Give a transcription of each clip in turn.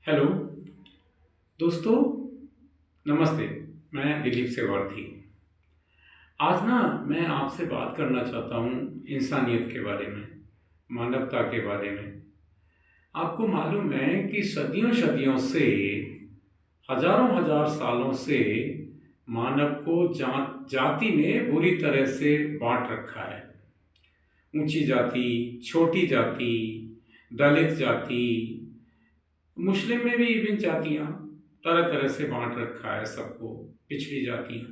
Hello दोस्तों, नमस्ते। मैं दिलीप सेवार्थी। आज मैं आपसे बात करना चाहता हूँ इंसानियत के बारे में, मानवता के बारे में। आपको मालूम है कि सदियों सदियों से, हजारों हजार सालों से मानव को जाति ने बुरी तरह से बांट रखा है। ऊंची जाति, छोटी जाति, दलित जाति, मुस्लिम में भी विभिन्न जातियां तरह तरह से बांट रखा है सबको, पिछड़ी जातियां।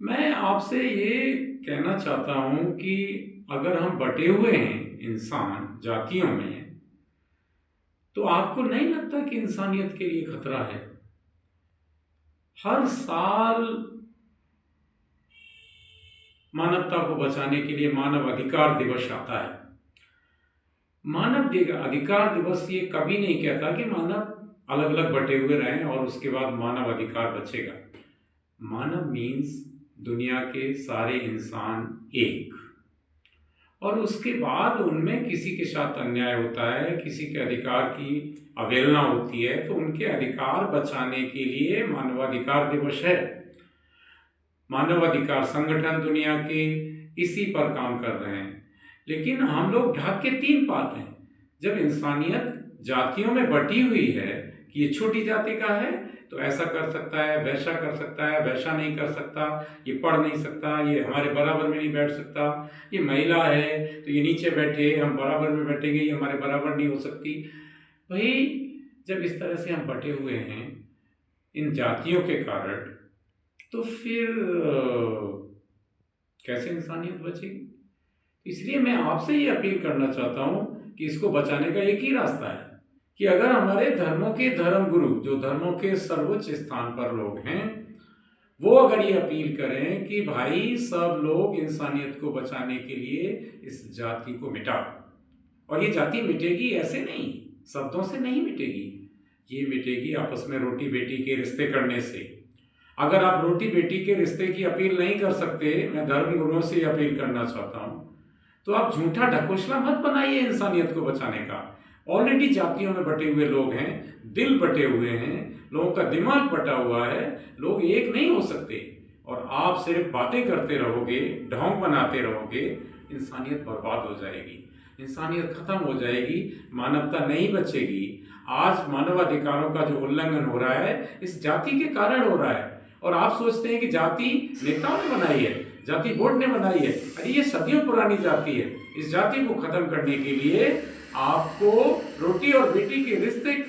मैं आपसे ये कहना चाहता हूं कि अगर हम बटे हुए हैं इंसान जातियों में, तो आपको नहीं लगता कि इंसानियत के लिए खतरा है? हर साल मानवता को बचाने के लिए मानव अधिकार दिवस आता है। मानव अधिकार दिवस ये कभी नहीं कहता कि मानव अलग अलग बटे हुए रहें और उसके बाद मानव अधिकार बचेगा। मानव मीन्स दुनिया के सारे इंसान एक, और उसके बाद उनमें किसी के साथ अन्याय होता है, किसी के अधिकार की अवहेलना होती है, तो उनके अधिकार बचाने के लिए मानवाधिकार दिवस है। मानवाधिकार संगठन दुनिया के इसी पर काम कर रहे हैं। लेकिन हम लोग ढाक के तीन पाते हैं। जब इंसानियत जातियों में बटी हुई है कि ये छोटी जाति का है तो ऐसा कर सकता है, वैसा कर सकता है, वैसा नहीं कर सकता, ये पढ़ नहीं सकता, ये हमारे बराबर में नहीं बैठ सकता, ये महिला है तो ये नीचे बैठे, हम बराबर में बैठेंगे, ये हमारे बराबर नहीं हो सकती। भाई, जब इस तरह से हम बटे हुए हैं इन जातियों के कारण, तो फिर कैसे इंसानियत बचेगी? इसलिए मैं आपसे ये अपील करना चाहता हूँ कि इसको बचाने का एक ही रास्ता है कि अगर हमारे धर्मों के धर्म गुरु, जो धर्मों के सर्वोच्च स्थान पर लोग हैं, वो अगर ये अपील करें कि भाई सब लोग इंसानियत को बचाने के लिए इस जाति को मिटाओ। और ये जाति मिटेगी ऐसे नहीं, शब्दों से नहीं मिटेगी, ये मिटेगी आपस में रोटी बेटी के रिश्ते करने से। अगर आप रोटी बेटी के रिश्ते की अपील नहीं कर सकते, मैं धर्म गुरुओं से अपील करना चाहता हूँ, तो आप झूठा ढकोसला मत बनाइए इंसानियत को बचाने का। ऑलरेडी जातियों में बटे हुए लोग हैं, दिल बटे हुए हैं, लोगों का दिमाग बटा हुआ है, लोग एक नहीं हो सकते। और आप सिर्फ बातें करते रहोगे, ढोंग बनाते रहोगे, इंसानियत बर्बाद हो जाएगी, इंसानियत खत्म हो जाएगी, मानवता नहीं बचेगी। आज मानवाधिकारों का जो उल्लंघन हो रहा है इस जाति के कारण हो रहा है। और आप सोचते हैं कि जाति नेताओं ने बनाई है, जाति बोर्ड ने बनाई है। अरे ये सदियों पुरानी जाति है। इस जाति को खत्म करने के लिए आपको रोटी और बेटी के रिश्ते